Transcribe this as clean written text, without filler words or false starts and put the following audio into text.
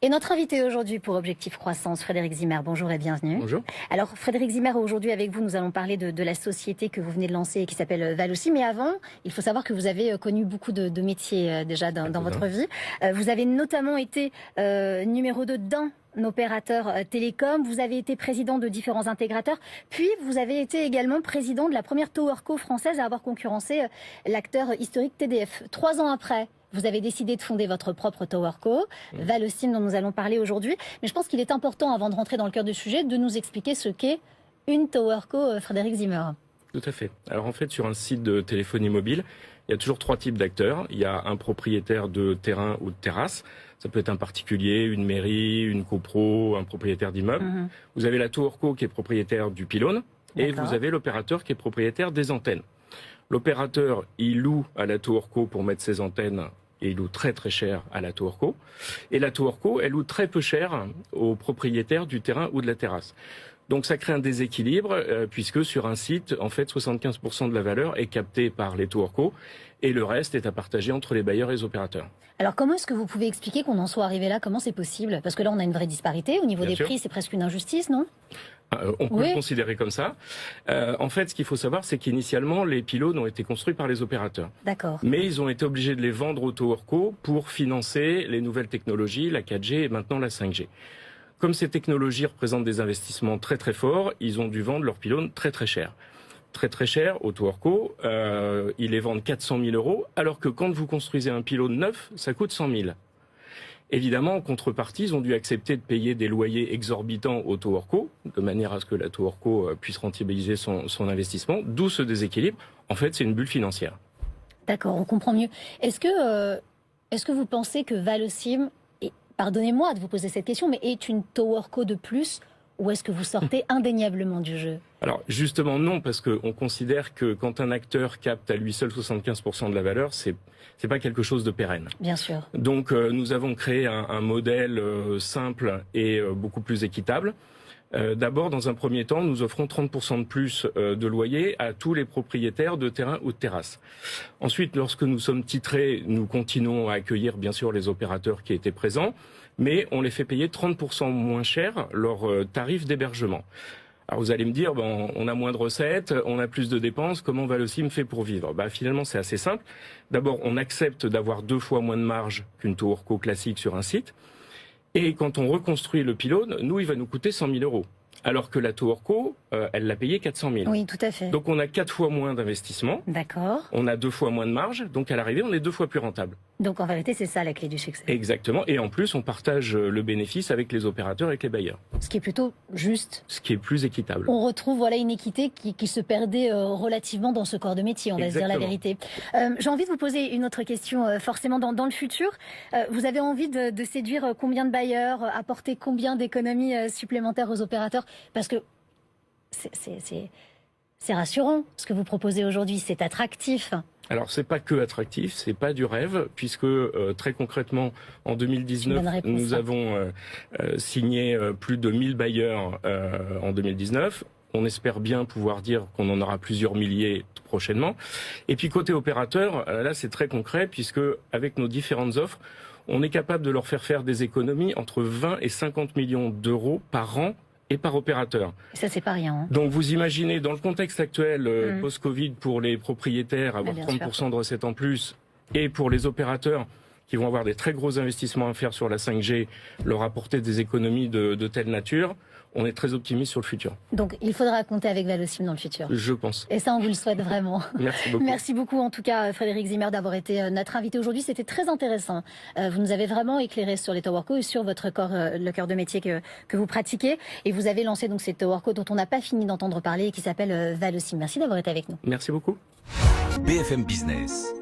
Et notre invité aujourd'hui pour Objectif Croissance, Frédéric Zimmer, bonjour et bienvenue. Bonjour. Alors Frédéric Zimmer, aujourd'hui avec vous, nous allons parler de la société que vous venez de lancer et qui s'appelle Valocy. Mais avant, il faut savoir que vous avez connu beaucoup de métiers déjà dans votre vie. Vous avez notamment été numéro 2 d'un opérateur télécom, vous avez été président de différents intégrateurs, puis vous avez été également président de la première TowerCo française à avoir concurrencé l'acteur historique TDF. 3 ans après, vous avez décidé de fonder votre propre TowerCo, Valocy, dont nous allons parler aujourd'hui. Mais je pense qu'il est important, avant de rentrer dans le cœur du sujet, de nous expliquer ce qu'est une TowerCo, Frédéric Zimmer. Tout à fait. Alors en fait, sur un site de téléphonie mobile, il y a toujours 3 types d'acteurs. Il y a un propriétaire de terrain ou de terrasse. Ça peut être un particulier, une mairie, une copro, un propriétaire d'immeuble. Vous avez la TowerCo qui est propriétaire du pylône et vous avez l'opérateur qui est propriétaire des antennes. L'opérateur, il loue à la TowerCo pour mettre ses antennes et il loue très très cher à la TowerCo. Et la TowerCo, elle loue très peu cher aux propriétaires du terrain ou de la terrasse. Donc ça crée un déséquilibre puisque sur un site, en fait, 75% de la valeur est captée par les TowerCo et le reste est à partager entre les bailleurs et les opérateurs. Alors comment est-ce que vous pouvez expliquer qu'on en soit arrivé là? Comment c'est possible? Parce que là, on a une vraie disparité. Au niveau des prix, c'est presque une injustice, non? On peut le considérer comme ça. En fait, ce qu'il faut savoir, c'est qu'initialement, les pylônes ont été construits par les opérateurs. D'accord. Mais ils ont été obligés de les vendre aux TowerCo pour financer les nouvelles technologies, la 4G et maintenant la 5G. Comme ces technologies représentent des investissements très très forts, ils ont dû vendre leurs pylônes très très cher. Très très cher aux TowerCo, ils les vendent 400 000 €, alors que quand vous construisez un pylône neuf, ça coûte 100 000. Évidemment, en contrepartie, ils ont dû accepter de payer des loyers exorbitants aux TowerCo, de manière à ce que la TowerCo puisse rentabiliser son investissement, d'où ce déséquilibre. En fait, c'est une bulle financière. D'accord, on comprend mieux. Est-ce que vous pensez que Valocy, et pardonnez-moi de vous poser cette question, mais est une TowerCo de plus, ou est-ce que vous sortez indéniablement du jeu? Alors justement non, parce qu'on considère que quand un acteur capte à lui seul 75% de la valeur, c'est pas quelque chose de pérenne. Bien sûr. Donc nous avons créé un modèle simple et beaucoup plus équitable. D'abord, dans un premier temps, nous offrons 30% de plus de loyer à tous les propriétaires de terrain ou de terrasse. Ensuite, lorsque nous sommes titrés, nous continuons à accueillir bien sûr les opérateurs qui étaient présents, mais on les fait payer 30% moins cher leur tarif d'hébergement. Alors vous allez me dire, on a moins de recettes, on a plus de dépenses, comment Valocy fait pour vivre? Finalement c'est assez simple. D'abord on accepte d'avoir 2 fois moins de marge qu'une TowerCo classique sur un site. Et quand on reconstruit le pylône, nous il va nous coûter 100 000 €. Alors que la TowerCo, elle l'a payé 400 000. Oui, tout à fait. Donc on a 4 fois moins d'investissement. D'accord. On a 2 fois moins de marge, donc à l'arrivée on est 2 fois plus rentable. Donc en vérité, c'est ça la clé du succès. Exactement. Et en plus, on partage le bénéfice avec les opérateurs et avec les bailleurs. Ce qui est plutôt juste. Ce qui est plus équitable. On retrouve une équité qui se perdait relativement dans ce corps de métier, on va se dire la vérité. J'ai envie de vous poser une autre question, forcément dans le futur. Vous avez envie de séduire combien de bailleurs, apporter combien d'économies supplémentaires aux opérateurs? Parce que c'est rassurant ce que vous proposez aujourd'hui, c'est attractif. Alors c'est pas que attractif, c'est pas du rêve, puisque très concrètement en 2019 nous avons signé plus de 1000 bailleurs en 2019. On espère bien pouvoir dire qu'on en aura plusieurs milliers prochainement. Et puis côté opérateur, là c'est très concret, puisque avec nos différentes offres, on est capable de leur faire des économies entre 20 et 50 millions d'euros par an et par opérateur. Ça, c'est pas rien. Donc vous imaginez, dans le contexte actuel, post-Covid, pour les propriétaires, avoir 30% de recettes en plus, et pour les opérateurs qui vont avoir des très gros investissements à faire sur la 5G, leur apporter des économies de telle nature, on est très optimiste sur le futur. Donc il faudra compter avec Valocy dans le futur. Je pense. Et ça, on vous le souhaite vraiment. Merci beaucoup. Merci beaucoup, en tout cas, Frédéric Zimmer, d'avoir été notre invité aujourd'hui. C'était très intéressant. Vous nous avez vraiment éclairé sur les TowerCo et sur votre corps, le cœur de métier que vous pratiquez. Et vous avez lancé donc cette TowerCo dont on n'a pas fini d'entendre parler et qui s'appelle Valocy. Merci d'avoir été avec nous. Merci beaucoup. BFM Business.